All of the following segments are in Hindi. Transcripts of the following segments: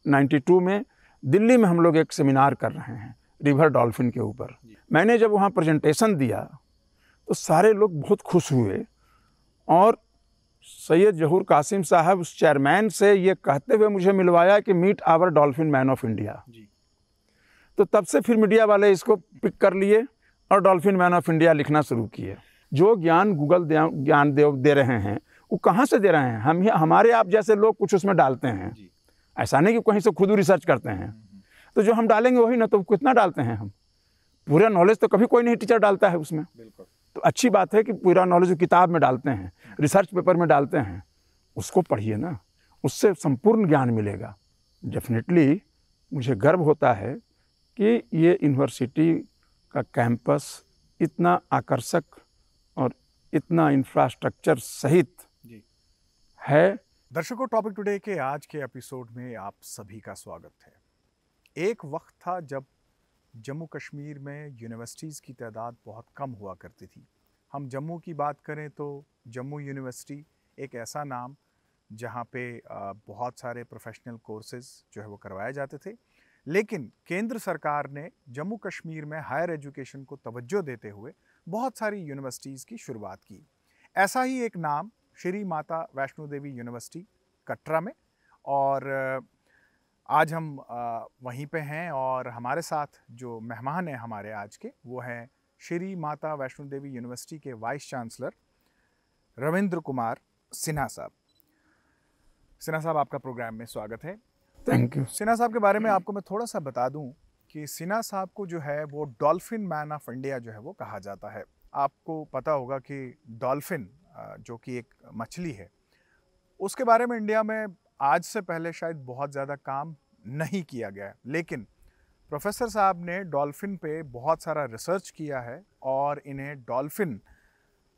92 में दिल्ली में हम लोग एक सेमिनार कर रहे हैं रिवर डॉल्फिन के ऊपर। मैंने जब वहाँ प्रेजेंटेशन दिया तो सारे लोग बहुत खुश हुए और सैयद जहूर कासिम साहब उस चेयरमैन से ये कहते हुए मुझे मिलवाया कि meet our dolphin man of India. तो तब से फिर मीडिया वाले इसको पिक कर लिए और डॉल्फिन मैन ऑफ इंडिया लिखना शुरू किए। जो ज्ञान गूगल ज्ञान दे रहे हैं वो कहाँ से दे रहे हैं? हमारे आप जैसे लोग कुछ उसमें डालते हैं। ऐसा नहीं कि कहीं से खुद रिसर्च करते हैं। तो जो हम डालेंगे वही ना, तो कितना डालते हैं हम? पूरा नॉलेज तो कभी कोई नहीं टीचर डालता है उसमें। तो अच्छी बात है कि पूरा नॉलेज किताब में डालते हैं, रिसर्च पेपर में डालते हैं, उसको पढ़िए ना, उससे संपूर्ण ज्ञान मिलेगा। डेफिनेटली मुझे गर्व होता है कि ये यूनिवर्सिटी का कैंपस इतना आकर्षक और इतना इंफ्रास्ट्रक्चर सहित है। दर्शकों, टॉपिक टुडे के आज के एपिसोड में आप सभी का स्वागत है। एक वक्त था जब जम्मू कश्मीर में यूनिवर्सिटीज़ की तादाद बहुत कम हुआ करती थी। हम जम्मू की बात करें तो जम्मू यूनिवर्सिटी एक ऐसा नाम जहां पे बहुत सारे प्रोफेशनल कोर्सेज जो है वो करवाए जाते थे। लेकिन केंद्र सरकार ने जम्मू कश्मीर में हायर एजुकेशन को तवज्जो देते हुए बहुत सारी यूनिवर्सिटीज़ की शुरुआत की। ऐसा ही एक नाम श्री माता वैष्णो देवी यूनिवर्सिटी कटरा में, और आज हम वहीं पे हैं और हमारे साथ जो मेहमान हैं हमारे आज के, वो हैं श्री माता वैष्णो देवी यूनिवर्सिटी के वाइस चांसलर रविंद्र कुमार सिन्हा साहब। सिन्हा साहब, आपका प्रोग्राम में स्वागत है। Thank you. सिन्हा साहब के बारे में आपको मैं थोड़ा सा बता दूं कि सिन्हा साहब को जो है वो डॉल्फिन मैन ऑफ इंडिया जो है वो कहा जाता है। आपको पता होगा कि डॉल्फिन जो कि एक मछली है, उसके बारे में इंडिया में आज से पहले शायद बहुत ज़्यादा काम नहीं किया गया है, लेकिन प्रोफेसर साहब ने डॉल्फिन पे बहुत सारा रिसर्च किया है और इन्हें डॉल्फिन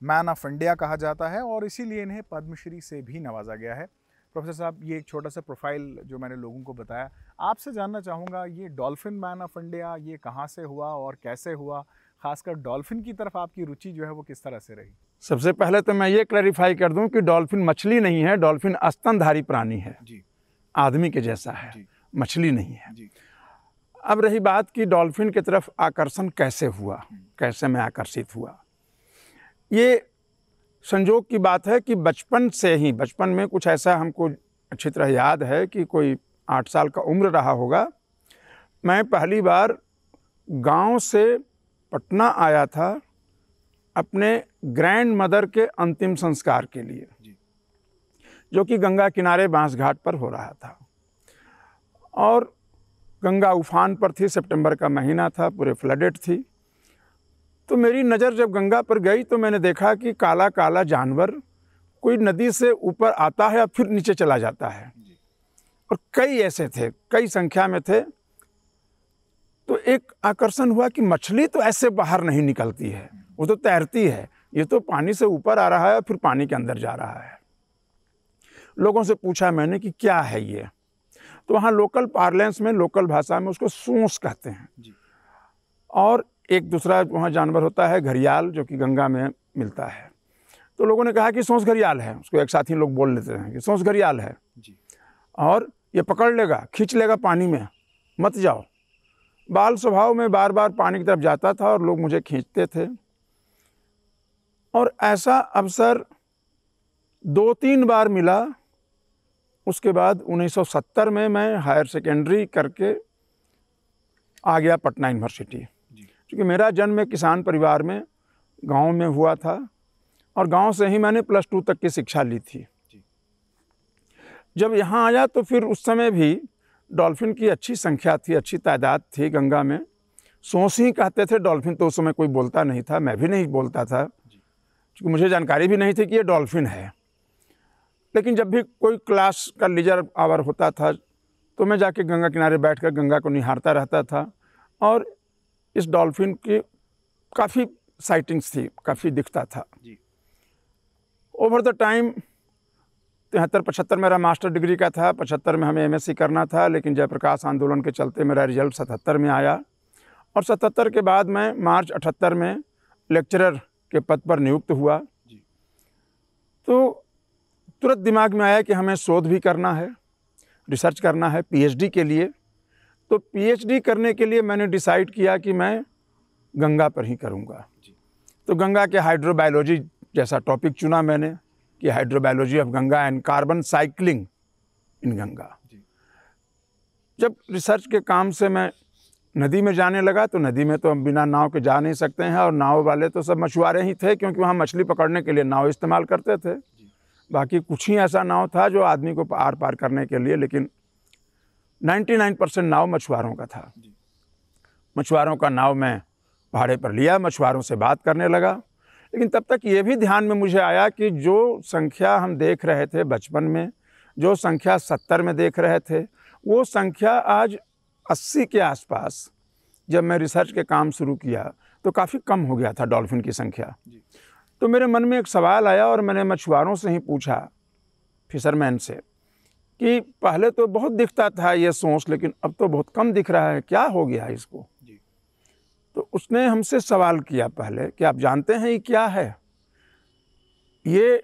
मैन ऑफ इंडिया कहा जाता है और इसीलिए इन्हें पद्मश्री से भी नवाजा गया है। प्रोफेसर साहब, ये एक छोटा सा प्रोफाइल जो मैंने लोगों को बताया, आपसे जानना चाहूँगा ये डॉल्फिन मैन ऑफ इंडिया ये कहाँ से हुआ और कैसे हुआ? खासकर डॉल्फिन की तरफ आपकी रुचि जो है वो किस तरह से रही? सबसे पहले तो मैं ये क्लैरिफाई कर दूं कि डॉल्फिन मछली नहीं है, डॉल्फिन स्तनधारी प्राणी है जी। आदमी के जैसा है जी। मछली नहीं है जी। अब रही बात कि डॉल्फिन की तरफ आकर्षण कैसे हुआ, कैसे मैं आकर्षित हुआ। ये संजोग की बात है कि बचपन में कुछ ऐसा हमको अच्छी तरह याद है कि कोई 8 साल का उम्र रहा होगा, मैं पहली बार गांव से पटना आया था अपने ग्रैंड मदर के अंतिम संस्कार के लिए, जो कि गंगा किनारे बांस घाट पर हो रहा था और गंगा उफान पर थी, सितंबर का महीना था, पूरे फ्लडेड थी। तो मेरी नज़र जब गंगा पर गई तो मैंने देखा कि काला काला जानवर कोई नदी से ऊपर आता है और फिर नीचे चला जाता है और कई ऐसे थे, कई संख्या में थे। तो एक आकर्षण हुआ कि मछली तो ऐसे बाहर नहीं निकलती है, वो तो तैरती है, ये तो पानी से ऊपर आ रहा है और फिर पानी के अंदर जा रहा है। लोगों से पूछा मैंने कि क्या है ये, तो वहाँ लोकल पार्लेंस में, लोकल भाषा में उसको सूंस कहते हैं जी। और एक दूसरा वहाँ जानवर होता है घड़ियाल, जो कि गंगा में मिलता है। तो लोगों ने कहा कि सोंस घड़ियाल है, उसको एक साथी लोग बोल लेते हैं कि सोंस घड़ियाल है जी। और ये पकड़ लेगा, खींच लेगा पानी में, मत जाओ। बाल स्वभाव में बार बार पानी की तरफ जाता था और लोग मुझे खींचते थे। और ऐसा अवसर 2-3 बार मिला। उसके बाद 1970 में मैं हायर सेकेंडरी करके आ गया पटना यूनिवर्सिटी, क्योंकि मेरा जन्म एक किसान परिवार में गांव में हुआ था और गांव से ही मैंने +2 तक की शिक्षा ली थी। जब यहाँ आया तो फिर उस समय भी डॉल्फिन की अच्छी संख्या थी, अच्छी तादाद थी गंगा में। सोंस ही कहते थे, डॉल्फिन तो उस समय कोई बोलता नहीं था, मैं भी नहीं बोलता था, क्योंकि मुझे जानकारी भी नहीं थी कि ये डॉल्फिन है। लेकिन जब भी कोई क्लास का लीजर आवर होता था तो मैं जाके गंगा किनारे बैठकर गंगा को निहारता रहता था और इस डॉल्फिन की काफ़ी साइटिंग्स थी, काफ़ी दिखता था जी। ओवर द टाइम 73-75 मेरा मास्टर डिग्री का था, 75 में हमें MSc करना था, लेकिन जयप्रकाश आंदोलन के चलते मेरा रिजल्ट 77 में आया और 77 के बाद मैं मार्च 78 में लेक्चरर के पद पर नियुक्त हुआ जी। तो तुरंत दिमाग में आया कि हमें शोध भी करना है, रिसर्च करना है पीएचडी के लिए। तो पीएचडी करने के लिए मैंने डिसाइड किया कि मैं गंगा पर ही करूँगा। तो गंगा के हाइड्रोबायोलॉजी जैसा टॉपिक चुना मैंने कि hydrobiology of Ganga and carbon cycling in Ganga. जब रिसर्च के काम से मैं नदी में जाने लगा तो नदी में तो हम बिना नाव के जा नहीं सकते हैं, और नाव वाले तो सब मछुआरे ही थे, क्योंकि वहाँ मछली पकड़ने के लिए नाव इस्तेमाल करते थे। बाकी कुछ ही ऐसा नाव था जो आदमी को आर पार करने के लिए, लेकिन 99% नाव मछुआरों का था। मछुआरों का नाव मैं भाड़े पर लिया, मछुआरों से बात करने लगा। लेकिन तब तक ये भी ध्यान में मुझे आया कि जो संख्या हम देख रहे थे बचपन में, जो संख्या 70 में देख रहे थे, वो संख्या आज 80 के आसपास जब मैं रिसर्च के काम शुरू किया तो काफ़ी कम हो गया था डॉल्फिन की संख्या। तो मेरे मन में एक सवाल आया और मैंने मछुआरों से ही पूछा, फिशरमैन से, कि पहले तो बहुत दिखता था ये सोच, लेकिन अब तो बहुत कम दिख रहा है, क्या हो गया इसको। तो उसने हमसे सवाल किया पहले कि आप जानते हैं ये क्या है? ये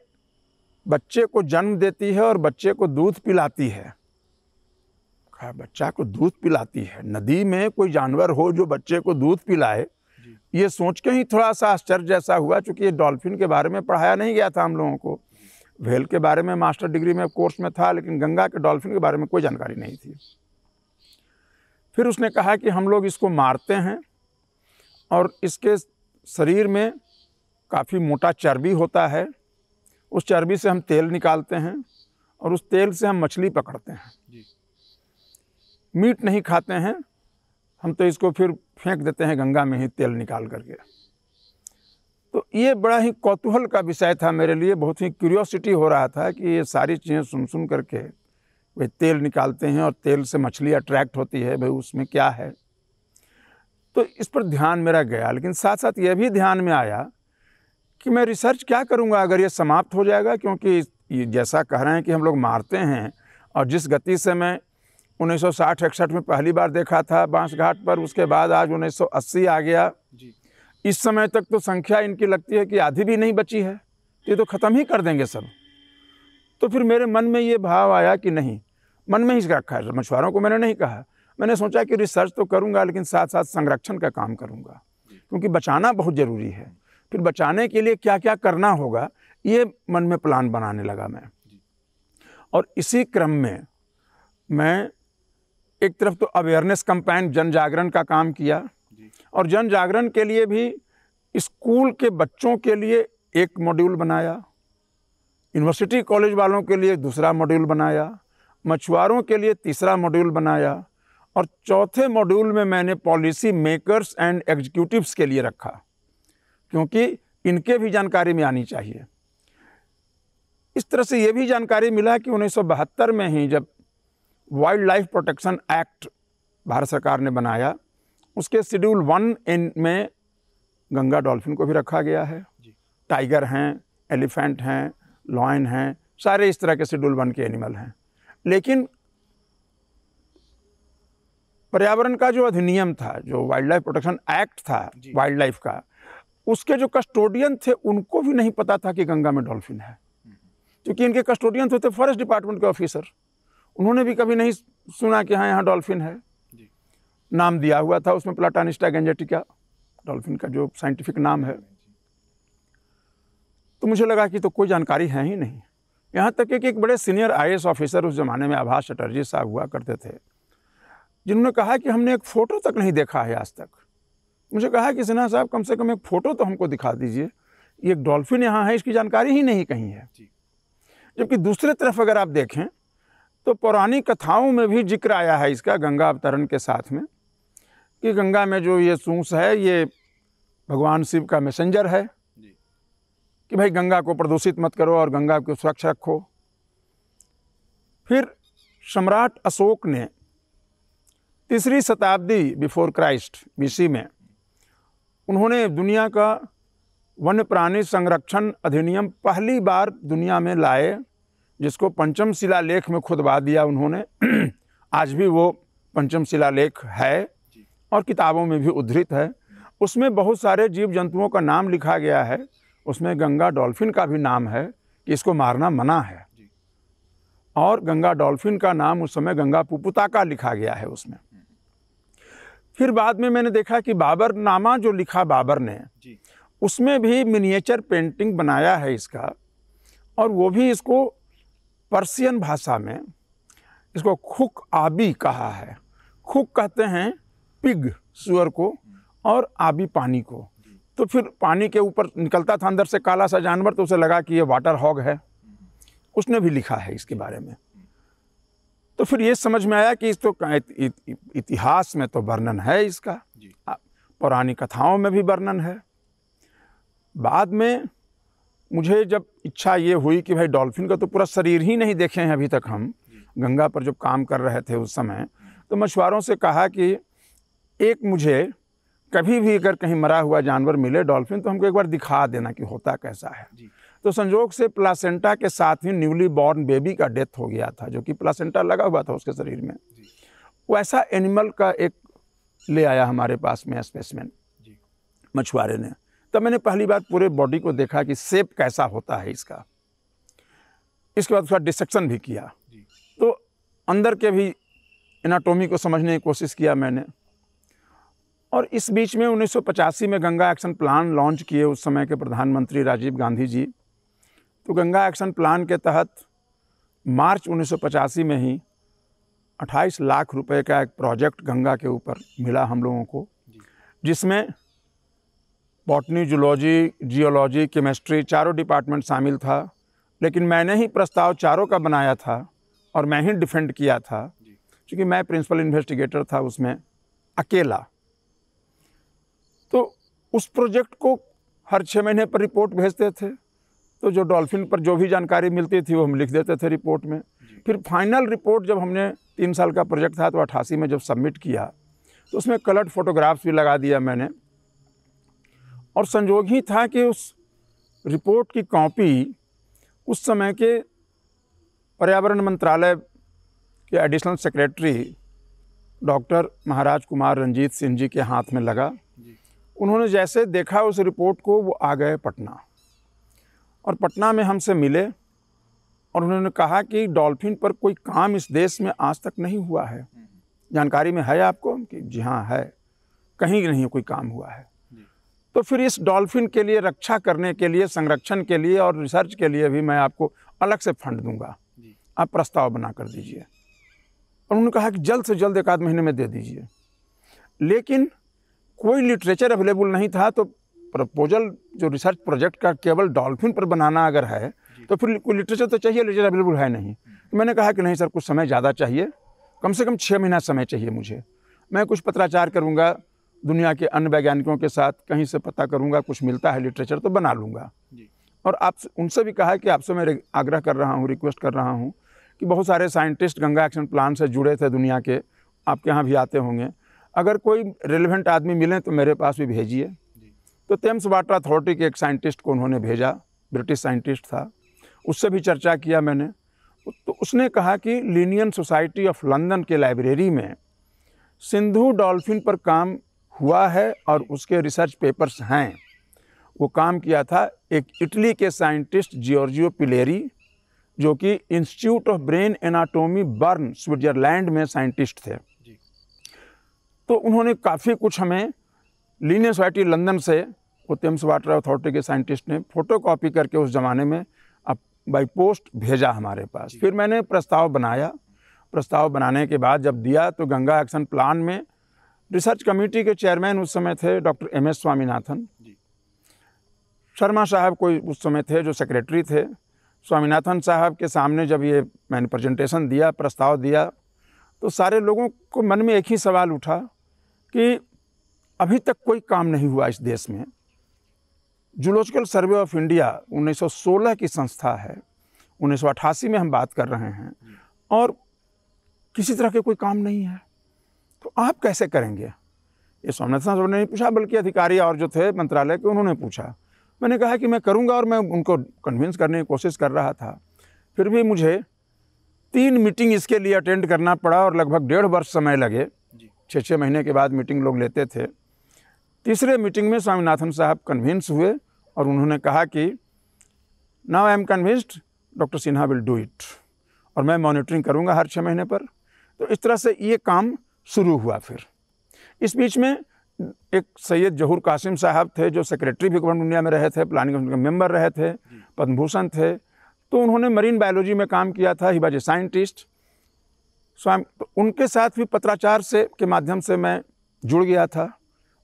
बच्चे को जन्म देती है और बच्चे को दूध पिलाती है। कहा, बच्चा को दूध पिलाती है? नदी में कोई जानवर हो जो बच्चे को दूध पिलाए, ये सोच के ही थोड़ा सा आश्चर्य जैसा हुआ, क्योंकि ये डॉल्फिन के बारे में पढ़ाया नहीं गया था हम लोगों को। व्हेल के बारे में मास्टर डिग्री में कोर्स में था, लेकिन गंगा के डॉल्फिन के बारे में कोई जानकारी नहीं थी। फिर उसने कहा कि हम लोग इसको मारते हैं और इसके शरीर में काफ़ी मोटा चर्बी होता है, उस चर्बी से हम तेल निकालते हैं और उस तेल से हम मछली पकड़ते हैं। मीट नहीं खाते हैं हम, तो इसको फिर फेंक देते हैं गंगा में ही तेल निकाल करके। तो ये बड़ा ही कौतूहल का विषय था मेरे लिए, बहुत ही क्यूरियोसिटी हो रहा था कि ये सारी चीज़ें सुन करके वे तेल निकालते हैं और तेल से मछली अट्रैक्ट होती है, भाई उसमें क्या है। तो इस पर ध्यान मेरा गया, लेकिन साथ साथ ये भी ध्यान में आया कि मैं रिसर्च क्या करूँगा अगर ये समाप्त हो जाएगा, क्योंकि ये जैसा कह रहे हैं कि हम लोग मारते हैं, और जिस गति से मैं 1960-61 में पहली बार देखा था बांस घाट पर, उसके बाद आज 1980 आ गया। इस समय तक तो संख्या इनकी लगती है कि आधी भी नहीं बची है, ये तो ख़त्म ही कर देंगे सब। तो फिर मेरे मन में ये भाव आया कि नहीं, मन में ही रखा है, मछुआरों को मैंने नहीं कहा। मैंने सोचा कि रिसर्च तो करूँगा, लेकिन साथ साथ संरक्षण का काम करूँगा, क्योंकि बचाना बहुत ज़रूरी है। फिर बचाने के लिए क्या क्या करना होगा, ये मन में प्लान बनाने लगा मैं। और इसी क्रम में मैं एक तरफ तो अवेयरनेस कैंपेन, जन जागरण का काम किया, और जन जागरण के लिए भी स्कूल के बच्चों के लिए एक मॉड्यूल बनाया, यूनिवर्सिटी कॉलेज वालों के लिए दूसरा मॉड्यूल बनाया, मछुआरों के लिए तीसरा मॉड्यूल बनाया, और चौथे मॉड्यूल में मैंने पॉलिसी मेकर्स एंड एग्जीक्यूटिव्स के लिए रखा, क्योंकि इनके भी जानकारी में आनी चाहिए। इस तरह से ये भी जानकारी मिला कि 1972 में ही जब wild life protection act Bharat सरकार ने बनाया, उसके शेड्यूल 1 में गंगा डॉल्फिन को भी रखा गया है। टाइगर हैं, एलिफेंट हैं, लॉयन हैं, सारे इस तरह के शेड्यूल 1 के एनिमल हैं। लेकिन पर्यावरण का जो अधिनियम था, जो वाइल्ड लाइफ प्रोटेक्शन एक्ट था वाइल्ड लाइफ का, उसके जो कस्टोडियन थे उनको भी नहीं पता था कि गंगा में डॉल्फिन है, क्योंकि इनके कस्टोडियन थे फॉरेस्ट डिपार्टमेंट के ऑफिसर। उन्होंने भी कभी नहीं सुना कि हाँ यहाँ डॉल्फिन है। नाम दिया हुआ था उसमें प्लाटानिस्टा गैंजेटिका, डॉल्फिन का जो साइंटिफिक नाम है। तो मुझे लगा कि तो कोई जानकारी है ही नहीं। यहाँ तक कि एक बड़े सीनियर IAS ऑफिसर उस ज़माने में आभास चटर्जी साहब हुआ करते थे, जिन्होंने कहा कि हमने एक फ़ोटो तक नहीं देखा है आज तक। मुझे कहा कि सिन्हा साहब कम से कम एक फ़ोटो तो हमको दिखा दीजिए, ये एक डॉल्फिन यहाँ है, इसकी जानकारी ही नहीं कहीं है। जबकि दूसरे तरफ अगर आप देखें तो पौराणिक कथाओं में भी जिक्र आया है इसका, गंगा अवतरण के साथ में, कि गंगा में जो ये सूंस है ये भगवान शिव का मैसेंजर है कि भाई गंगा को प्रदूषित मत करो और गंगा को स्वच्छ रखो। फिर सम्राट अशोक ने 3री शताब्दी बिफोर क्राइस्ट BC में उन्होंने दुनिया का वन्य प्राणी संरक्षण अधिनियम पहली बार दुनिया में लाए, जिसको पंचम शिलालेख में खुदवा दिया उन्होंने। आज भी वो पंचम शिलालेख है और किताबों में भी उद्धृत है। उसमें बहुत सारे जीव जंतुओं का नाम लिखा गया है, उसमें गंगा डॉल्फिन का भी नाम है कि इसको मारना मना है। और गंगा डॉल्फिन का नाम उस समय गंगा पुपुताका लिखा गया है उसमें। फिर बाद में मैंने देखा कि बाबरनामा जो लिखा बाबर ने, उसमें भी मिनिएचर पेंटिंग बनाया है इसका, और वो भी इसको पर्शियन भाषा में इसको खुक आबी कहा है। खुक कहते हैं पिग, सुअर को, और आबी पानी को। तो फिर पानी के ऊपर निकलता था अंदर से काला सा जानवर, तो उसे लगा कि ये वाटर हॉग है, उसने भी लिखा है इसके बारे में। तो फिर ये समझ में आया कि इस तो इतिहास में तो वर्णन है इसका, पौराणिक कथाओं में भी वर्णन है। बाद में मुझे जब इच्छा ये हुई कि भाई डॉल्फिन का तो पूरा शरीर ही नहीं देखे हैं अभी तक हम, गंगा पर जब काम कर रहे थे उस समय, तो मछुआरों से कहा कि एक मुझे कभी भी अगर कहीं मरा हुआ जानवर मिले डॉल्फिन, तो हमको एक बार दिखा देना कि होता कैसा है। तो संजोग से प्लासेंटा के साथ ही न्यूली बॉर्न बेबी का डेथ हो गया था, जो कि प्लासेंटा लगा हुआ था उसके शरीर में। वैसा एनिमल का एक ले आया हमारे पास में स्पेसिमेन मछुआरे ने। तब मैंने पहली बार पूरे बॉडी को देखा कि शेप कैसा होता है इसका। इसके बाद उसका डिसेक्शन भी किया, तो अंदर के भी एनाटॉमी को समझने की कोशिश किया मैंने। और इस बीच में 1985 में गंगा एक्शन प्लान लॉन्च किए उस समय के प्रधानमंत्री राजीव गांधी जी। तो गंगा एक्शन प्लान के तहत मार्च 1985 में ही 28 लाख रुपए का एक प्रोजेक्ट गंगा के ऊपर मिला हम लोगों को, जिसमें बॉटनी, जूलॉजी, जियोलॉजी, केमिस्ट्री चारों डिपार्टमेंट शामिल था। लेकिन मैंने ही प्रस्ताव चारों का बनाया था और मैं ही डिफेंड किया था, क्योंकि मैं प्रिंसिपल इन्वेस्टिगेटर था उसमें अकेला। तो उस प्रोजेक्ट को हर 6 महीने पर रिपोर्ट भेजते थे, तो जो डॉल्फिन पर जो भी जानकारी मिलती थी वो हम लिख देते थे रिपोर्ट में। फिर फाइनल रिपोर्ट जब हमने 3 साल का प्रोजेक्ट था तो 88 में जब सबमिट किया, तो उसमें कलर्ड फोटोग्राफ्स भी लगा दिया मैंने। और संजोग ही था कि उस रिपोर्ट की कॉपी उस समय के पर्यावरण मंत्रालय के एडिशनल सेक्रेटरी डॉक्टर महाराज कुमार रंजीत सिंह जी के हाथ में लगा। उन्होंने जैसे देखा उस रिपोर्ट को, वो आ गए पटना, और पटना में हमसे मिले और उन्होंने कहा कि डॉल्फिन पर कोई काम इस देश में आज तक नहीं हुआ है, जानकारी में है आपको? कि जी हाँ है, कहीं नहीं कोई काम हुआ है। तो फिर इस डॉल्फिन के लिए रक्षा करने के लिए, संरक्षण के लिए और रिसर्च के लिए भी मैं आपको अलग से फंड दूंगा, आप प्रस्ताव बना कर दीजिए। और उन्होंने कहा कि जल्द से जल्द 1 आध महीने में दे दीजिए। लेकिन कोई लिटरेचर अवेलेबल नहीं था, तो प्रपोजल जो रिसर्च प्रोजेक्ट का केवल डॉल्फिन पर बनाना अगर है तो फिर कोई लिटरेचर तो चाहिए, लिटरेचर अवेलेबल है नहीं। तो मैंने कहा कि नहीं सर, कुछ समय ज़्यादा चाहिए, कम से कम 6 महीना समय चाहिए मुझे। मैं कुछ पत्राचार करूँगा दुनिया के अन्य वैज्ञानिकों के साथ, कहीं से पता करूँगा, कुछ मिलता है लिटरेचर तो बना लूँगा। और आप उनसे भी कहा कि आपसे मैं आग्रह कर रहा हूँ, रिक्वेस्ट कर रहा हूँ कि बहुत सारे साइंटिस्ट गंगा एक्शन प्लान से जुड़े थे दुनिया के, आपके यहाँ भी आते होंगे, अगर कोई रेलेवेंट आदमी मिले तो मेरे पास भी भेजिए। तो थेम्स वाटर अथॉरिटी के एक साइंटिस्ट को उन्होंने भेजा, ब्रिटिश साइंटिस्ट था, उससे भी चर्चा किया मैंने। तो उसने कहा कि लिनियन सोसाइटी ऑफ लंदन के लाइब्रेरी में सिंधु डॉल्फिन पर काम हुआ है और उसके रिसर्च पेपर्स हैं। वो काम किया था एक इटली के साइंटिस्ट जियोर्जियो पिलेरी, जो कि institute of brain anatomy burn Switzerland में साइंटिस्ट थे। तो उन्होंने काफ़ी कुछ हमें लिनियन सोसाइटी लंदन से, वो थेम्स वाटर अथॉरिटी के साइंटिस्ट ने फ़ोटो कॉपी करके उस ज़माने में अब बाई पोस्ट भेजा हमारे पास। फिर मैंने प्रस्ताव बनाया। प्रस्ताव बनाने के बाद जब दिया तो गंगा एक्शन प्लान में रिसर्च कमेटी के चेयरमैन उस समय थे डॉक्टर MS स्वामीनाथन। शर्मा साहब कोई उस समय थे जो सेक्रेटरी थे। स्वामीनाथन साहब के सामने जब ये मैंने प्रेजेंटेशन दिया, प्रस्ताव दिया, तो सारे लोगों को मन में एक ही सवाल उठा कि अभी तक कोई काम नहीं हुआ इस देश में। जूलॉजिकल सर्वे ऑफ इंडिया 1916 की संस्था है, 1988 में हम बात कर रहे हैं, और किसी तरह के कोई काम नहीं है, तो आप कैसे करेंगे? ये स्वामीनाथन साहब ने नहीं पूछा, बल्कि अधिकारी और जो थे मंत्रालय के उन्होंने पूछा। मैंने कहा कि मैं करूंगा, और मैं उनको कन्विंस करने की कोशिश कर रहा था। फिर भी मुझे 3 मीटिंग इसके लिए अटेंड करना पड़ा और लगभग 1.5 वर्ष समय लगे। 6 महीने के बाद मीटिंग लोग लेते थे। तीसरे मीटिंग में स्वामीनाथन साहब कन्विंस हुए और उन्होंने कहा कि now I am convinced, doctor Sinha will do it. और मैं मॉनिटरिंग करूँगा हर 6 महीने पर। तो इस तरह से ये काम शुरू हुआ। फिर इस बीच में एक सैयद जहूर कासिम साहब थे जो सेक्रेटरी भी गवर्नमेंट इंडिया में रहे थे, प्लानिंग कमेटी के मेंबर रहे थे, पद्म भूषण थे। तो उन्होंने मरीन बायोलॉजी में काम किया था, ही वाज ए साइंटिस्ट स्वयं। तो उनके साथ भी पत्राचार से के माध्यम से मैं जुड़ गया था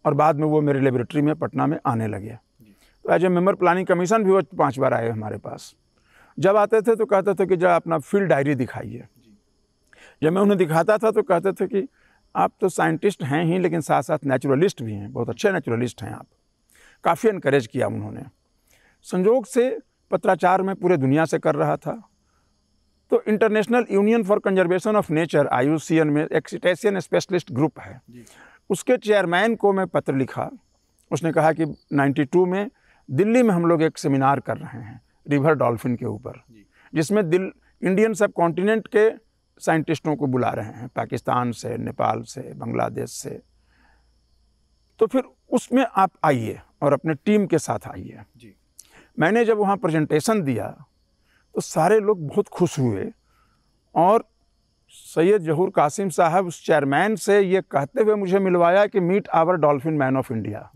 और बाद में वो मेरे लेबोरेटरी में पटना में आने लगे। तो as a member planning commission भी वो 5 बार आए हमारे पास। जब आते थे तो कहते थे कि जब अपना फील्ड डायरी दिखाइए। जब मैं उन्हें दिखाता था तो कहते थे कि आप तो साइंटिस्ट हैं ही, लेकिन साथ साथ नेचुरलिस्ट भी हैं, बहुत अच्छे नेचुरलिस्ट हैं आप। काफ़ी इनकरेज किया उन्होंने। संयोग से पत्राचार में पूरे दुनिया से कर रहा था, तो international union for conservation of nature IUCN में एक सिटेशियन स्पेशलिस्ट ग्रुप है, उसके चेयरमैन को मैं पत्र लिखा। उसने कहा कि 92 में दिल्ली में हम लोग एक सेमिनार कर रहे हैं रिवर डॉल्फिन के ऊपर, जिसमें इंडियन सब कॉन्टिनेंट के साइंटिस्टों को बुला रहे हैं, पाकिस्तान से, नेपाल से, बांग्लादेश से। तो फिर उसमें आप आइए और अपने टीम के साथ आइए। मैंने जब वहाँ प्रेजेंटेशन दिया तो सारे लोग बहुत खुश हुए और सैयद जहूर कासिम साहब उस चेयरमैन से ये कहते हुए मुझे मिलवाया कि meet our dolphin man of India.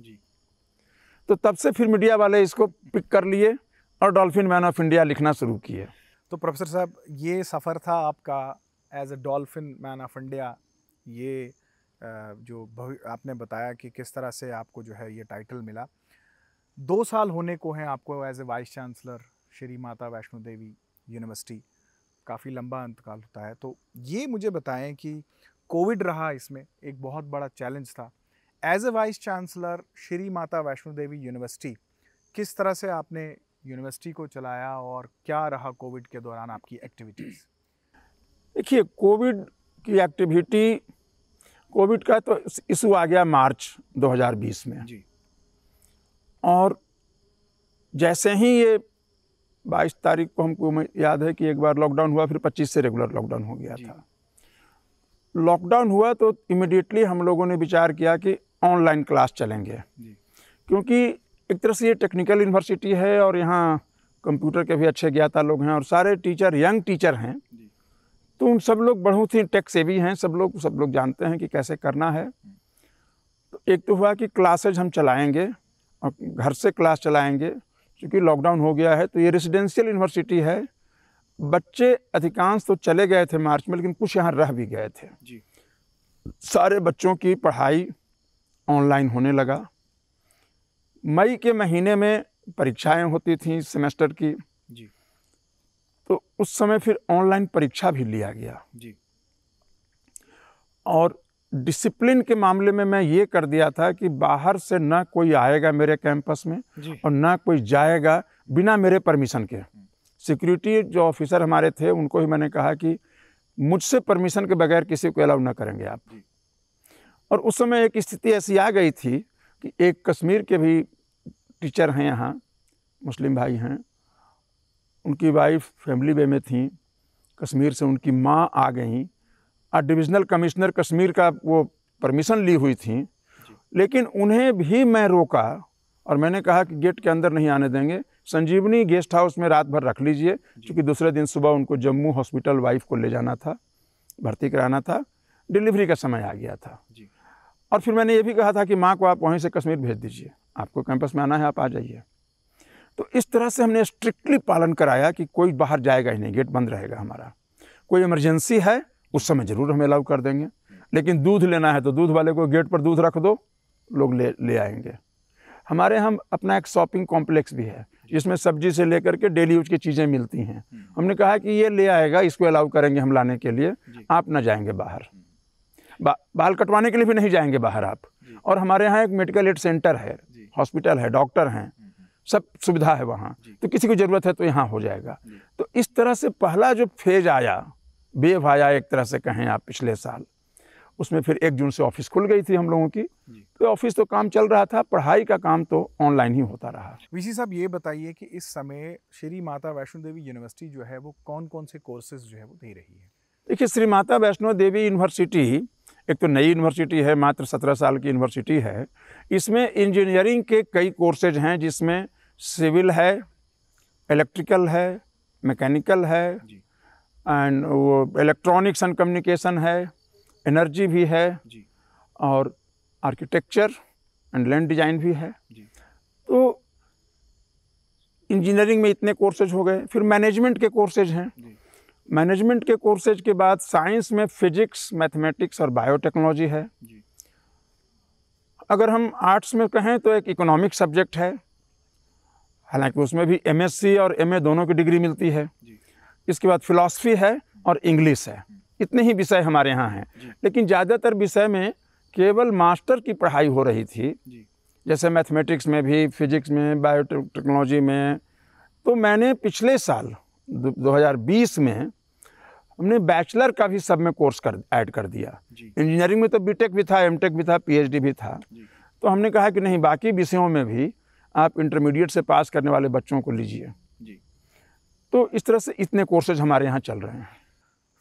तो तब से फिर मीडिया वाले इसको पिक कर लिए और डॉल्फिन मैन ऑफ इंडिया लिखना शुरू किए। तो प्रोफेसर साहब, ये सफ़र था आपका as a dolphin man of India. ये जो आपने बताया कि किस तरह से आपको जो है ये टाइटल मिला। 2 साल होने को हैं आपको as a vice chancellor Shri Mata Vaishno Devi university. काफ़ी लंबा अंतकाल होता है। तो ये मुझे बताएं कि कोविड रहा, इसमें एक बहुत बड़ा चैलेंज था। As a vice chancellor Shri Mata Vaishno Devi university, किस तरह से आपने यूनिवर्सिटी को चलाया और क्या रहा कोविड के दौरान आपकी एक्टिविटीज़? देखिए, कोविड की एक्टिविटी, कोविड का तो इशू आ गया मार्च 2020 में जी। और जैसे ही ये 22 तारीख को हमको याद है कि एक बार लॉकडाउन हुआ, फिर 25 से रेगुलर लॉकडाउन हो गया था। लॉकडाउन हुआ तो इमिडिएटली हम लोगों ने विचार किया कि ऑनलाइन क्लास चलेंगे, क्योंकि एक तरह से ये टेक्निकल यूनिवर्सिटी है और यहाँ कंप्यूटर के भी अच्छे ज्ञाता लोग हैं और सारे टीचर यंग टीचर हैं। तो उन सब लोग बहुत ही टेक सेवी हैं, सब लोग जानते हैं कि कैसे करना है। तो एक तो हुआ कि क्लासेज हम चलाएंगे और घर से क्लास चलाएंगे, क्योंकि लॉकडाउन हो गया है। तो ये रेजिडेंशियल यूनिवर्सिटी है, बच्चे अधिकांश तो चले गए थे मार्च में, लेकिन कुछ यहाँ रह भी गए थे। सारे बच्चों की पढ़ाई ऑनलाइन होने लगा। मई के महीने में परीक्षाएं होती थीं सेमेस्टर की, तो उस समय फिर ऑनलाइन परीक्षा भी लिया गया। और डिसिप्लिन के मामले में मैं ये कर दिया था कि बाहर से ना कोई आएगा मेरे कैंपस में और ना कोई जाएगा बिना मेरे परमिशन के। सिक्योरिटी जो ऑफिसर हमारे थे उनको ही मैंने कहा कि मुझसे परमिशन के बगैर किसी को अलाउ ना करेंगे आप। और उस समय एक स्थिति ऐसी आ गई थी कि एक कश्मीर के भी टीचर हैं यहाँ, मुस्लिम भाई हैं, उनकी वाइफ फैमिली वे में थी, कश्मीर से उनकी माँ आ गई और डिविजनल कमिश्नर कश्मीर का वो परमिशन ली हुई थी, लेकिन उन्हें भी मैं रोका और मैंने कहा कि गेट के अंदर नहीं आने देंगे, संजीवनी गेस्ट हाउस में रात भर रख लीजिए, क्योंकि दूसरे दिन सुबह उनको जम्मू हॉस्पिटल वाइफ को ले जाना था, भर्ती कराना था, डिलीवरी का समय आ गया था। और फिर मैंने ये भी कहा था कि माँ को आप वहीं से कश्मीर भेज दीजिए, आपको कैंपस में आना है आप आ जाइए। तो इस तरह से हमने स्ट्रिक्टली पालन कराया कि कोई बाहर जाएगा ही नहीं, गेट बंद रहेगा हमारा। कोई इमरजेंसी है उस समय ज़रूर हमें अलाउ कर देंगे, लेकिन दूध लेना है तो दूध वाले को गेट पर दूध रख दो, लोग ले आएंगे। हमारे यहाँ अपना एक शॉपिंग कॉम्प्लेक्स भी है, जिसमें सब्जी से लेकर के डेली यूज की चीज़ें मिलती हैं। हमने कहा कि ये ले आएगा, इसको अलाउ करेंगे हम लाने के लिए, आप ना जाएंगे बाहर, बाल कटवाने के लिए भी नहीं जाएंगे बाहर आप। और हमारे यहाँ एक मेडिकल एड सेंटर है, हॉस्पिटल है, डॉक्टर हैं, सब सुविधा है वहाँ, तो किसी को ज़रूरत है तो यहाँ हो जाएगा। तो इस तरह से पहला जो फेज आया, वेव आया एक तरह से कहें आप पिछले साल, उसमें फिर 1 जून से ऑफिस खुल गई थी हम लोगों की। तो ऑफिस तो काम चल रहा था, पढ़ाई का काम तो ऑनलाइन ही होता रहा। वीसी साहब, ये बताइए कि इस समय श्री माता वैष्णो देवी यूनिवर्सिटी जो है वो कौन कौन से कोर्सेज जो है वो दे रही है? देखिए, श्री माता वैष्णो देवी यूनिवर्सिटी एक तो नई यूनिवर्सिटी है, मात्र 17 साल की यूनिवर्सिटी है। इसमें इंजीनियरिंग के कई कोर्सेज हैं, जिसमें सिविल है, इलेक्ट्रिकल है, मैकेनिकल है, एंड वो इलेक्ट्रॉनिक्स एंड कम्युनिकेशन है, एनर्जी भी है जी और आर्किटेक्चर एंड लैंड डिज़ाइन भी है। जी तो इंजीनियरिंग में इतने कोर्सेज हो गए। फिर मैनेजमेंट के कोर्सेज हैं। जी मैनेजमेंट के कोर्सेज के बाद साइंस में फिजिक्स, मैथमेटिक्स और बायोटेक्नोलॉजी है। जी अगर हम आर्ट्स में कहें तो एक इकोनॉमिक सब्जेक्ट है, हालांकि उसमें भी एमएससी और एमए दोनों की डिग्री मिलती है। जी इसके बाद फिलॉसफी है और इंग्लिश है। इतने ही विषय हमारे यहाँ हैं, जी लेकिन ज़्यादातर विषय में केवल मास्टर की पढ़ाई हो रही थी, जी जैसे मैथमेटिक्स में भी, फिजिक्स में, बायोटेक्नोलॉजी में। तो मैंने पिछले साल 2020 में हमने बैचलर का भी सब में कोर्स ऐड कर दिया। जी इंजीनियरिंग में तो बीटेक भी था, एमटेक भी था, पीएचडी भी था। जी तो हमने कहा कि नहीं, बाकी विषयों में भी आप इंटरमीडिएट से पास करने वाले बच्चों को लीजिए। जी तो इस तरह से इतने कोर्सेज हमारे यहाँ चल रहे हैं।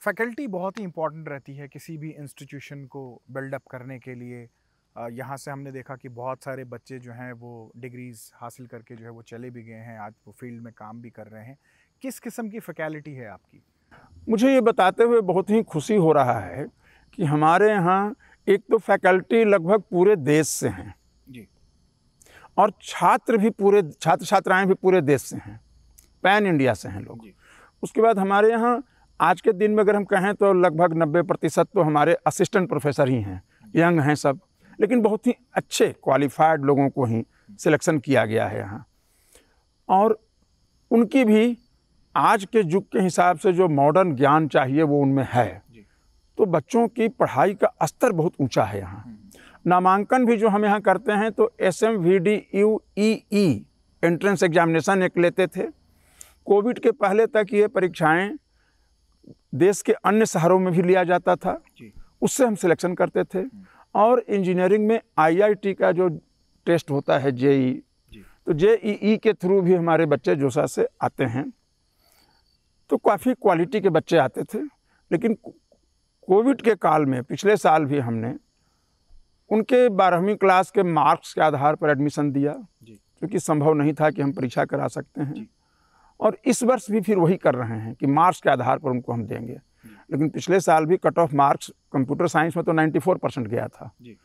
फैकल्टी बहुत ही इंपॉर्टेंट रहती है किसी भी इंस्टीट्यूशन को बिल्डअप करने के लिए। यहाँ से हमने देखा कि बहुत सारे बच्चे जो हैं वो डिग्रीज़ हासिल करके जो है वो चले भी गए हैं, आज वो फील्ड में काम भी कर रहे हैं। किस किस्म की फैकल्टी है आपकी? मुझे ये बताते हुए बहुत ही खुशी हो रहा है कि हमारे यहाँ एक तो फैकल्टी लगभग पूरे देश से हैं जी और छात्र छात्राएं भी पूरे देश से हैं, पैन इंडिया से हैं लोग। जी उसके बाद हमारे यहाँ आज के दिन में अगर हम कहें तो लगभग 90% तो हमारे असिस्टेंट प्रोफेसर ही हैं, यंग हैं सब, लेकिन बहुत ही अच्छे क्वालिफाइड लोगों को ही सिलेक्शन किया गया है यहाँ। और उनकी भी आज के युग के हिसाब से जो मॉडर्न ज्ञान चाहिए वो उनमें है। जी तो बच्चों की पढ़ाई का स्तर बहुत ऊंचा है यहाँ। नामांकन भी जो हम यहाँ करते हैं तो SMVDUEE एंट्रेंस एग्जामिनेशन एक लेते थे। कोविड के पहले तक ये परीक्षाएं देश के अन्य शहरों में भी लिया जाता था, जी उससे हम सिलेक्शन करते थे। और इंजीनियरिंग में IIT का जो टेस्ट होता है JEE, जी तो JEE के थ्रू भी हमारे बच्चे जोसा से आते हैं। तो काफ़ी क्वालिटी के बच्चे आते थे। लेकिन कोविड के काल में पिछले साल भी हमने उनके 12वीं क्लास के मार्क्स के आधार पर एडमिशन दिया, जी क्योंकि संभव नहीं था कि हम परीक्षा करा सकते हैं। जी और इस वर्ष भी फिर वही कर रहे हैं कि मार्क्स के आधार पर उनको हम देंगे। लेकिन पिछले साल भी cut off marks computer science में तो 94% गया था। जी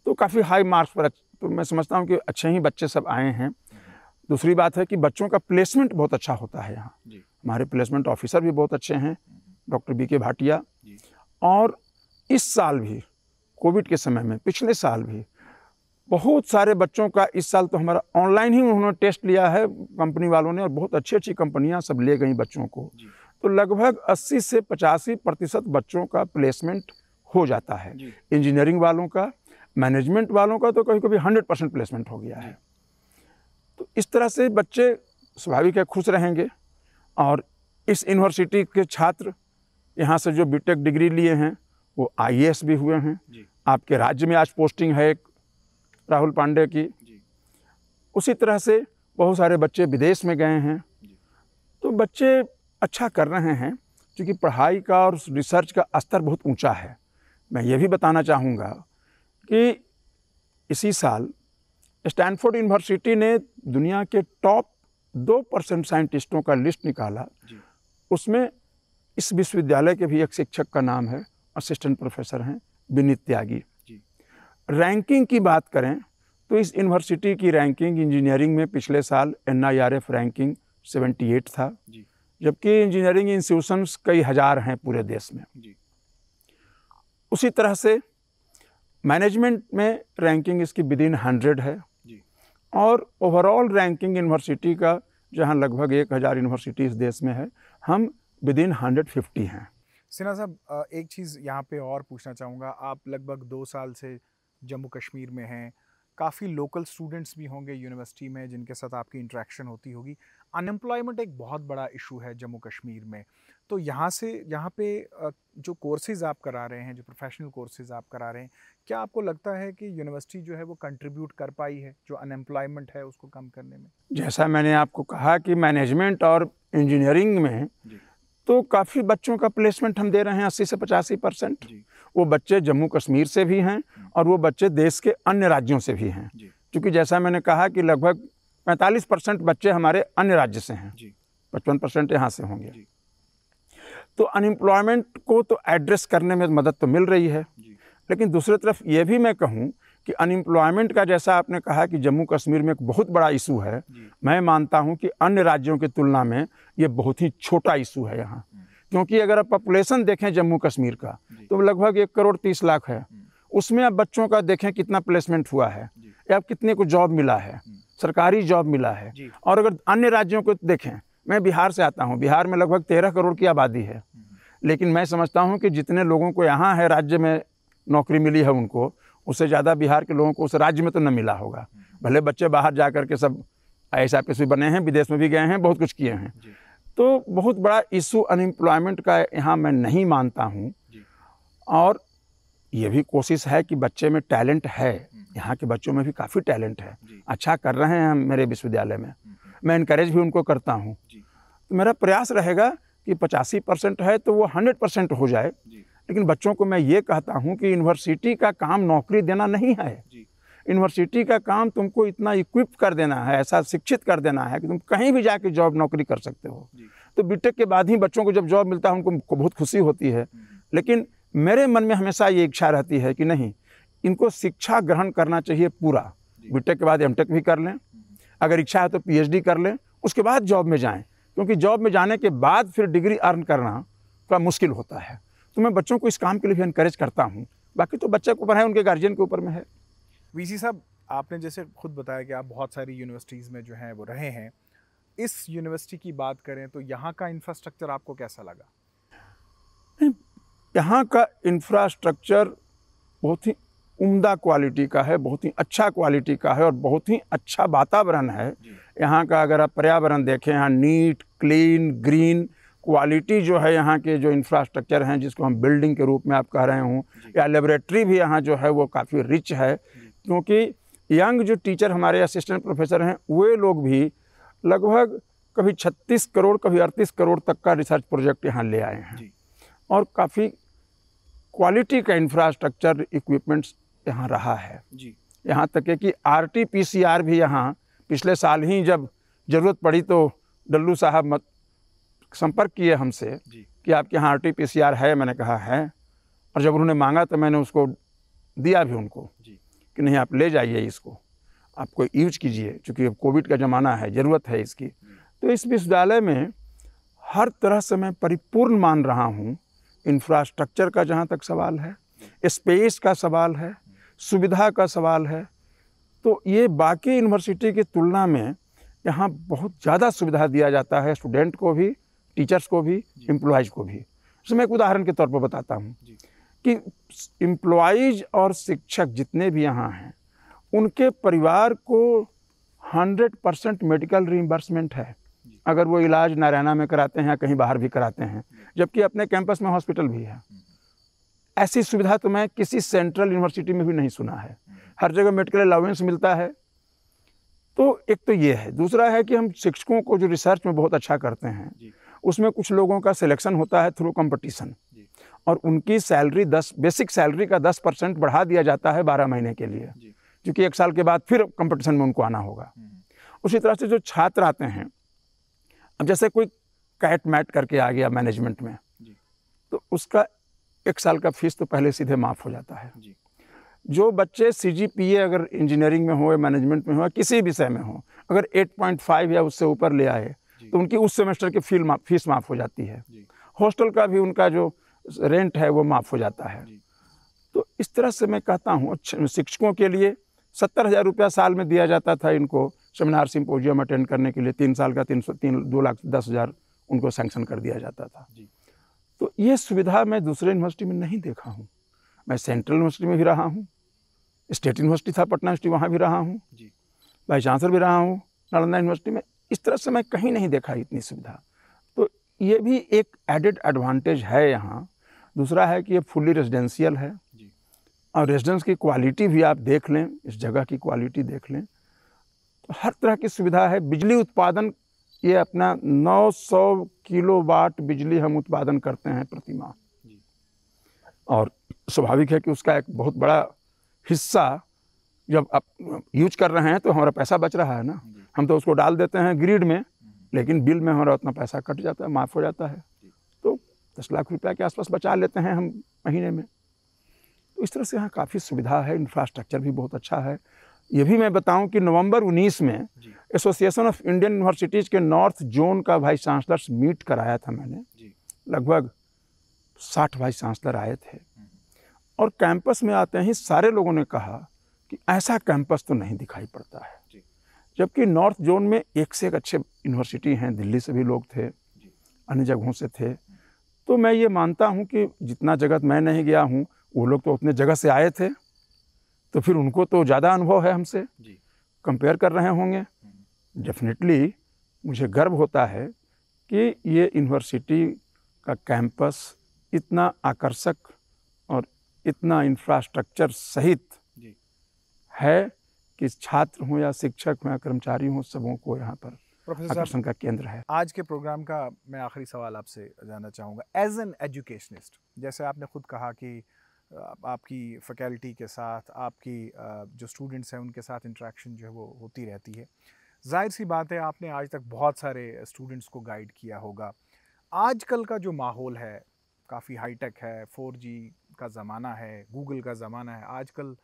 तो काफ़ी हाई मार्क्स पर, तो मैं समझता हूँ कि अच्छे ही बच्चे सब आए हैं। दूसरी बात है कि बच्चों का प्लेसमेंट बहुत अच्छा होता है यहाँ। जी हमारे प्लेसमेंट ऑफिसर भी बहुत अच्छे हैं, डॉक्टर BK भाटिया। जी और इस साल भी कोविड के समय में, पिछले साल भी बहुत सारे बच्चों का, इस साल तो हमारा ऑनलाइन ही उन्होंने टेस्ट लिया है कंपनी वालों ने, और बहुत अच्छी अच्छी कंपनियां सब ले गई बच्चों को। जी तो लगभग 80 से 85% बच्चों का प्लेसमेंट हो जाता है। जी इंजीनियरिंग वालों का, मैनेजमेंट वालों का तो कभी कभी 100% प्लेसमेंट हो गया है। तो इस तरह से बच्चे स्वाभाविक है खुश रहेंगे। और इस यूनिवर्सिटी के छात्र यहाँ से जो बीटेक डिग्री लिए हैं वो IAS भी हुए हैं। जी आपके राज्य में आज पोस्टिंग है एक राहुल पांडे की। जी उसी तरह से बहुत सारे बच्चे विदेश में गए हैं। जी तो बच्चे अच्छा कर रहे हैं, क्योंकि पढ़ाई का और रिसर्च का स्तर बहुत ऊंचा है। मैं ये भी बताना चाहूँगा कि इसी साल स्टैनफोर्ड यूनिवर्सिटी ने दुनिया के टॉप 2% साइंटिस्टों का लिस्ट निकाला। जी उसमें इस विश्वविद्यालय के भी एक शिक्षक का नाम है, असिस्टेंट प्रोफेसर हैं विनीत त्यागी। जी रैंकिंग की बात करें तो इस यूनिवर्सिटी की रैंकिंग इंजीनियरिंग में पिछले साल NIRF रैंकिंग 78 था, जी जबकि इंजीनियरिंग इंस्टीट्यूशंस कई हज़ार हैं पूरे देश में। जी उसी तरह से मैनेजमेंट में रैंकिंग इसकी विदिन 100 है। जी और ओवरऑल रैंकिंग यूनिवर्सिटी का, जहां लगभग 1000 यूनिवर्सिटी इस देश में है, हम विदिन 150 हैं। सिन्हा साहब, एक चीज़ यहाँ पे और पूछना चाहूँगा। आप लगभग 2 साल से जम्मू कश्मीर में हैं, काफ़ी लोकल स्टूडेंट्स भी होंगे यूनिवर्सिटी में जिनके साथ आपकी इंटरेक्शन होती होगी। अनएम्प्लॉयमेंट एक बहुत बड़ा इशू है जम्मू कश्मीर में। तो यहाँ पे जो कोर्सेज़ आप करा रहे हैं, जो प्रोफेशनल कोर्सेज़ आप करा रहे हैं, क्या आपको लगता है कि यूनिवर्सिटी जो है वो कंट्रीब्यूट कर पाई है जो अनएम्प्लॉयमेंट है उसको कम करने में? जैसा मैंने आपको कहा कि मैनेजमेंट और इंजीनियरिंग में जी तो काफ़ी बच्चों का प्लेसमेंट हम दे रहे हैं, 80 से 85%। जी वो बच्चे जम्मू कश्मीर से भी हैं और वो बच्चे देश के अन्य राज्यों से भी हैं। जी क्योंकि जैसा मैंने कहा कि लगभग 45% बच्चे हमारे अन्य राज्य से हैं, जी 55% यहाँ से होंगे। जी तो अनएम्प्लॉयमेंट को तो एड्रेस करने में मदद तो मिल रही है, लेकिन दूसरी तरफ ये भी मैं कहूँ कि अनएम्प्लॉयमेंट का जैसा आपने कहा कि जम्मू कश्मीर में एक बहुत बड़ा इशू है, मैं मानता हूँ कि अन्य राज्यों की तुलना में ये बहुत ही छोटा इशू है यहाँ। क्योंकि अगर आप पॉपुलेशन देखें जम्मू कश्मीर का तो लगभग 1,30,00,000 है। उसमें आप बच्चों का देखें कितना प्लेसमेंट हुआ है या कितने को जॉब मिला है, सरकारी जॉब मिला है। और अगर अन्य राज्यों को देखें, मैं बिहार से आता हूँ, बिहार में लगभग 13 करोड़ की आबादी है, लेकिन मैं समझता हूँ कि जितने लोगों को यहाँ है राज्य में नौकरी मिली है उनको, उससे ज़्यादा बिहार के लोगों को उस राज्य में तो न मिला होगा। भले बच्चे बाहर जा कर के सब IAS भी बने हैं, विदेश में भी गए हैं, बहुत कुछ किए हैं। तो बहुत बड़ा इशू अनएम्प्लॉयमेंट का यहाँ मैं नहीं मानता हूँ। और ये भी कोशिश है कि बच्चे में टैलेंट है, यहाँ के बच्चों में भी काफ़ी टैलेंट है, अच्छा कर रहे हैं मेरे विश्वविद्यालय में, मैं इनकरेज भी उनको करता हूँ। तो मेरा प्रयास रहेगा कि 85% है तो वो 100% हो जाए। लेकिन बच्चों को मैं ये कहता हूँ कि यूनिवर्सिटी का काम नौकरी देना नहीं है। यूनिवर्सिटी का काम तुमको इतना इक्विप कर देना है, ऐसा शिक्षित कर देना है कि तुम कहीं भी जाके जॉब नौकरी कर सकते हो। तो बीटेक के बाद ही बच्चों को जब जॉब मिलता है उनको बहुत खुशी होती है। लेकिन मेरे मन में हमेशा ये इच्छा रहती है कि नहीं, इनको शिक्षा ग्रहण करना चाहिए पूरा। बीटेक के बाद एमटेक भी कर लें, अगर इच्छा है तो PhD कर लें, उसके बाद जॉब में जाएं, क्योंकि जॉब में जाने के बाद फिर डिग्री अर्न करना थोड़ा मुश्किल होता है। तो मैं बच्चों को इस काम के लिए भी इनकरेज करता हूँ। बाकी तो बच्चे के ऊपर है, उनके गार्जियन के ऊपर में है। VC साहब, आपने जैसे खुद बताया कि आप बहुत सारी यूनिवर्सिटीज़ में जो हैं वो रहे हैं। इस यूनिवर्सिटी की बात करें तो यहाँ का इंफ्रास्ट्रक्चर आपको कैसा लगा? यहाँ का इंफ्रास्ट्रक्चर बहुत ही उम्दा क्वालिटी का है, बहुत ही अच्छा क्वालिटी का है और बहुत ही अच्छा वातावरण है यहाँ का। अगर आप पर्यावरण देखें, यहाँ नीट, क्लीन, ग्रीन क्वालिटी जो है यहाँ के जो इंफ्रास्ट्रक्चर हैं, जिसको हम बिल्डिंग के रूप में आप कह रहे हों, या लेबोरेटरी भी यहाँ जो है वो काफ़ी रिच है। क्योंकि यंग जो टीचर हमारे असिस्टेंट प्रोफेसर हैं, वे लोग भी लगभग कभी 36 करोड़ कभी 38 करोड़ तक का रिसर्च प्रोजेक्ट यहाँ ले आए हैं। और काफ़ी क्वालिटी का इंफ्रास्ट्रक्चर इक्विपमेंट्स यहाँ रहा है। यहाँ तक है कि RT-PCR भी यहाँ पिछले साल ही जब ज़रूरत पड़ी तो डल्लू साहब संपर्क किए हमसे कि आपके यहाँ RT-PCR है। मैंने कहा है, और जब उन्होंने मांगा तो मैंने उसको दिया भी उनको कि नहीं, आप ले जाइए, इसको आपको यूज कीजिए, क्योंकि अब कोविड का ज़माना है, ज़रूरत है इसकी। तो इस विश्वविद्यालय में हर तरह से मैं परिपूर्ण मान रहा हूँ। इंफ्रास्ट्रक्चर का जहाँ तक सवाल है, स्पेस का सवाल है, सुविधा का सवाल है, तो ये बाकी यूनिवर्सिटी की तुलना में यहाँ बहुत ज़्यादा सुविधा दिया जाता है, स्टूडेंट को भी, टीचर्स को भी, एम्प्लॉयज़ को भी। इसमें एक उदाहरण के तौर पर बताता हूँ कि एम्प्लॉयज़ और शिक्षक जितने भी यहाँ हैं, उनके परिवार को 100% मेडिकल रीइंबर्समेंट है अगर वो इलाज नारायणा में कराते हैं या कहीं बाहर भी कराते हैं, जबकि अपने कैंपस में हॉस्पिटल भी है। ऐसी सुविधा तो मैं किसी सेंट्रल यूनिवर्सिटी में भी नहीं सुना है। हर जगह मेडिकल अलाउंस मिलता है। तो एक तो ये है। दूसरा है कि हम शिक्षकों को जो रिसर्च में बहुत अच्छा करते हैं, उसमें कुछ लोगों का सिलेक्शन होता है थ्रू कंपटीशन, और उनकी सैलरी बेसिक सैलरी का 10% बढ़ा दिया जाता है 12 महीने के लिए, क्योंकि 1 साल के बाद फिर कंपटीशन में उनको आना होगा। उसी तरह से जो छात्र आते हैं, अब जैसे कोई कैट मैट करके आ गया मैनेजमेंट में, तो उसका 1 साल का फीस तो पहले सीधे माफ़ हो जाता है। जो बच्चे CGPA अगर इंजीनियरिंग में हो या मैनेजमेंट में हो या किसी विषय में हो, अगर 8.5 या उससे ऊपर ले आए तो उनकी उस सेमेस्टर की फीस माफ़ हो जाती है। हॉस्टल का भी उनका जो रेंट है वो माफ़ हो जाता है। तो इस तरह से मैं कहता हूँ, शिक्षकों के लिए 70,000 रुपया साल में दिया जाता था इनको सेमिनार सिम्पोजियम अटेंड करने के लिए। 3 साल का 2,10,000 उनको सैंक्शन कर दिया जाता था। तो ये सुविधा मैं दूसरे यूनिवर्सिटी में नहीं देखा हूँ। मैं सेंट्रल यूनिवर्सिटी में भी रहा हूँ, स्टेट यूनिवर्सिटी था पटना यूनिवर्सिटी, वहाँ भी रहा हूँ, वाइस चांसलर भी रहा हूँ नालंदा यूनिवर्सिटी में। इस तरह से मैं कहीं नहीं देखा इतनी सुविधा। तो ये भी एक एडेड एडवांटेज है यहाँ। दूसरा है कि ये फुल्ली रेजिडेंशियल है, और रेजिडेंस की क्वालिटी भी आप देख लें, इस जगह की क्वालिटी देख लें, तो हर तरह की सुविधा है। बिजली उत्पादन, ये अपना 900 किलोवाट बिजली हम उत्पादन करते हैं प्रति माह, और स्वाभाविक है कि उसका एक बहुत बड़ा हिस्सा जब आप यूज कर रहे हैं तो हमारा पैसा बच रहा है ना। हम तो उसको डाल देते हैं ग्रिड में, लेकिन बिल में हमारा उतना पैसा कट जाता है, माफ़ हो जाता है। तो 10 लाख रुपया के आसपास बचा लेते हैं हम महीने में। तो इस तरह से यहाँ काफ़ी सुविधा है, इंफ्रास्ट्रक्चर भी बहुत अच्छा है। ये भी मैं बताऊं कि नवंबर 19 में एसोसिएशन ऑफ इंडियन यूनिवर्सिटीज़ के नॉर्थ जोन का वाइस चांसलर्स मीट कराया था मैंने। लगभग 60 वाइस चांसलर आए थे और कैंपस में आते ही सारे लोगों ने कहा कि ऐसा कैंपस तो नहीं दिखाई पड़ता है। जबकि नॉर्थ जोन में एक से एक अच्छे यूनिवर्सिटी हैं, दिल्ली से भी लोग थे, अन्य जगहों से थे। तो मैं ये मानता हूँ कि जितना जगह मैं नहीं गया हूँ, वो लोग तो उतने जगह से आए थे, तो फिर उनको तो ज़्यादा अनुभव है हमसे, कंपेयर कर रहे होंगे। डेफिनेटली मुझे गर्व होता है कि ये यूनिवर्सिटी का कैंपस इतना आकर्षक और इतना इंफ्रास्ट्रक्चर सहित है कि छात्र हों या शिक्षक हों या कर्मचारी हों, सबों को यहाँ पर आकर्षण का केंद्र है। आज के प्रोग्राम का मैं आखिरी सवाल आपसे जानना चाहूँगा, एज एन एजुकेशनिस्ट, जैसे आपने खुद कहा कि आपकी फैकल्टी के साथ, आपकी जो स्टूडेंट्स हैं उनके साथ इंटरेक्शन जो है वो होती रहती है। जाहिर सी बात है आपने आज तक बहुत सारे स्टूडेंट्स को गाइड किया होगा। आजकल का जो माहौल है काफ़ी हाईटेक है, 4G का ज़माना है, गूगल का ज़माना है। आजकल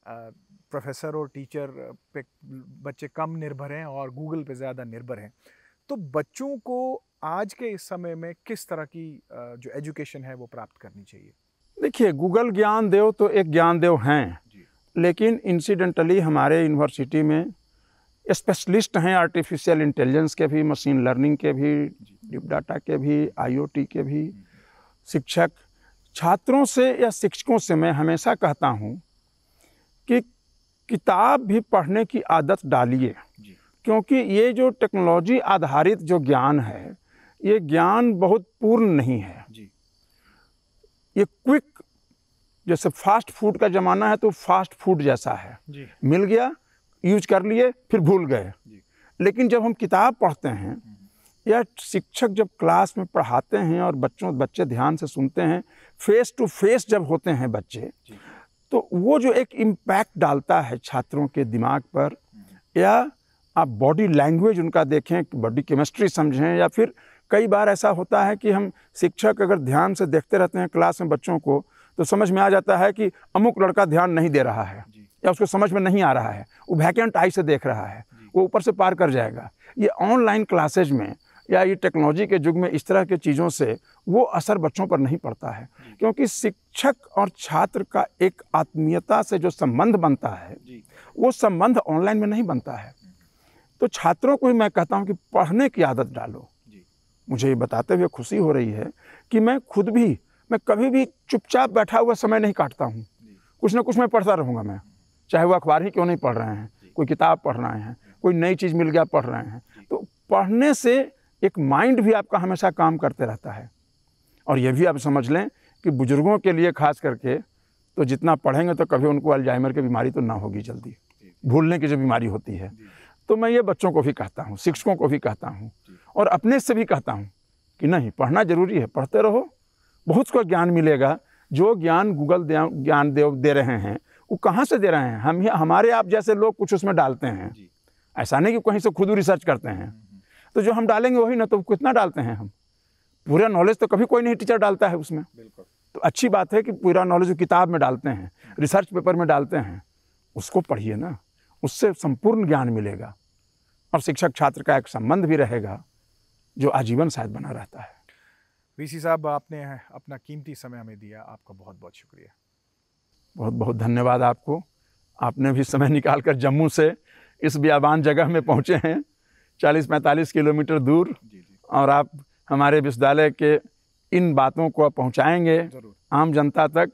प्रोफेसर और टीचर पे बच्चे कम निर्भर हैं और गूगल पे ज़्यादा निर्भर हैं। तो बच्चों को आज के इस समय में किस तरह की जो एजुकेशन है वो प्राप्त करनी चाहिए? देखिए, गूगल ज्ञान देव तो एक ज्ञान देव हैं, लेकिन इंसिडेंटली हमारे यूनिवर्सिटी में स्पेशलिस्ट हैं आर्टिफिशियल इंटेलिजेंस के भी, मशीन लर्निंग के भी, डिप डाटा के भी, IoT के भी। शिक्षक छात्रों से या शिक्षकों से मैं हमेशा कहता हूँ कि किताब भी पढ़ने की आदत डालिए, क्योंकि ये जो टेक्नोलॉजी आधारित जो ज्ञान है, ये ज्ञान बहुत पूर्ण नहीं है। ये क्विक, जैसे फास्ट फूड का ज़माना है तो फास्ट फूड जैसा है, मिल गया, यूज कर लिए, फिर भूल गए। लेकिन जब हम किताब पढ़ते हैं या शिक्षक जब क्लास में पढ़ाते हैं और बच्चे ध्यान से सुनते हैं, फेस टू फेस जब होते हैं बच्चे, तो वो जो एक इम्पैक्ट डालता है छात्रों के दिमाग पर, या आप बॉडी लैंग्वेज उनका देखें, बॉडी केमिस्ट्री समझें, या फिर कई बार ऐसा होता है कि हम शिक्षक अगर ध्यान से देखते रहते हैं क्लास में बच्चों को, तो समझ में आ जाता है कि अमुक लड़का ध्यान नहीं दे रहा है या उसको समझ में नहीं आ रहा है, वो वैकेंट आई से देख रहा है, वो ऊपर से पार कर जाएगा। ये ऑनलाइन क्लासेज में या ये टेक्नोलॉजी के युग में इस तरह के चीज़ों से वो असर बच्चों पर नहीं पड़ता है, क्योंकि शिक्षक और छात्र का एक आत्मीयता से जो संबंध बनता है, वो संबंध ऑनलाइन में नहीं बनता है। तो छात्रों को भी मैं कहता हूँ कि पढ़ने की आदत डालो। मुझे ये बताते हुए खुशी हो रही है कि मैं खुद भी, मैं कभी भी चुपचाप बैठा हुआ समय नहीं काटता हूँ, कुछ ना कुछ मैं पढ़ता रहूँगा। मैं चाहे वो अखबार ही क्यों नहीं पढ़ रहे हैं, कोई किताब पढ़ रहे हैं, कोई नई चीज़ मिल गया पढ़ रहे हैं। तो पढ़ने से एक माइंड भी आपका हमेशा काम करते रहता है। और ये भी आप समझ लें कि बुजुर्गों के लिए खास करके तो जितना पढ़ेंगे तो कभी उनको अल्जाइमर की बीमारी तो ना होगी, जल्दी भूलने की जो बीमारी होती है। तो मैं ये बच्चों को भी कहता हूँ, शिक्षकों को भी कहता हूँ और अपने से भी कहता हूँ कि नहीं, पढ़ना जरूरी है, पढ़ते रहो, बहुत को ज्ञान मिलेगा। जो ज्ञान गूगल ज्ञान देव दे रहे हैं, वो कहाँ से दे रहे हैं? हम हमारे आप जैसे लोग कुछ उसमें डालते हैं। ऐसा नहीं कि कहीं से खुद रिसर्च करते हैं, तो जो हम डालेंगे वही ना, तो कितना डालते हैं हम? पूरा नॉलेज तो कभी कोई नहीं टीचर डालता है उसमें। तो अच्छी बात है कि पूरा नॉलेज किताब में डालते हैं, रिसर्च पेपर में डालते हैं, उसको पढ़िए ना, उससे संपूर्ण ज्ञान मिलेगा और शिक्षक छात्र का एक संबंध भी रहेगा जो आजीवन शायद बना रहता है। वीसी साहब, आपने अपना कीमती समय हमें दिया, आपका बहुत बहुत शुक्रिया। बहुत बहुत धन्यवाद आपको। आपने भी समय निकाल कर जम्मू से इस बियाबान जगह में पहुँचे हैं, 40-45 किलोमीटर दूर, और आप हमारे विश्वविद्यालय के इन बातों को पहुँचाएंगे आम जनता तक,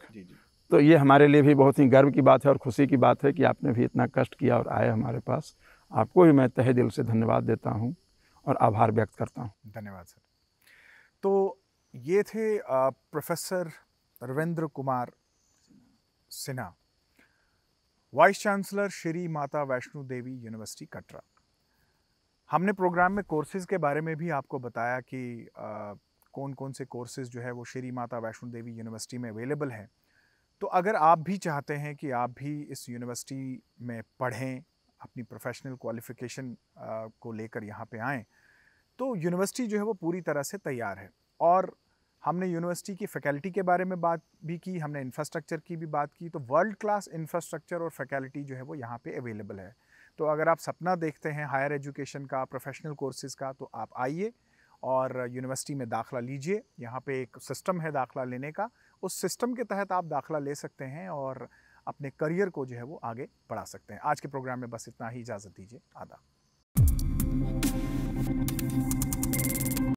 तो ये हमारे लिए भी बहुत ही गर्व की बात है और खुशी की बात है कि आपने भी इतना कष्ट किया और आए हमारे पास। आपको भी मैं तहे दिल से धन्यवाद देता हूँ और आभार व्यक्त करता हूँ। धन्यवाद सर। तो ये थे professor Ravindra Kumar Sinha, vice chancellor Shri Mata Vaishno देवी यूनिवर्सिटी कटरा। हमने प्रोग्राम में कोर्सेज़ के बारे में भी आपको बताया कि कौन कौन से कोर्सेज़ जो है वो श्री माता वैष्णो देवी यूनिवर्सिटी में अवेलेबल हैं। तो अगर आप भी चाहते हैं कि आप भी इस यूनिवर्सिटी में पढ़ें, अपनी प्रोफेशनल क्वालिफ़िकेशन को लेकर यहाँ पे आएँ, तो यूनिवर्सिटी जो है वो पूरी तरह से तैयार है और हमने यूनिवर्सिटी की फैकल्टी के बारे में बात भी की, हमने इंफ्रास्ट्रक्चर की भी बात की। तो वर्ल्ड क्लास इंफ्रास्ट्रक्चर और फैकल्टी जो है वो यहाँ पे अवेलेबल है। तो अगर आप सपना देखते हैं हायर एजुकेशन का, प्रोफेशनल कोर्सेज़ का, तो आप आइए और यूनिवर्सिटी में दाखिला लीजिए। यहाँ पे एक सिस्टम है दाखिला लेने का, उस सिस्टम के तहत आप दाखिला ले सकते हैं और अपने करियर को जो है वो आगे बढ़ा सकते हैं। आज के प्रोग्राम में बस इतना ही, इजाज़त दीजिए, आदाब।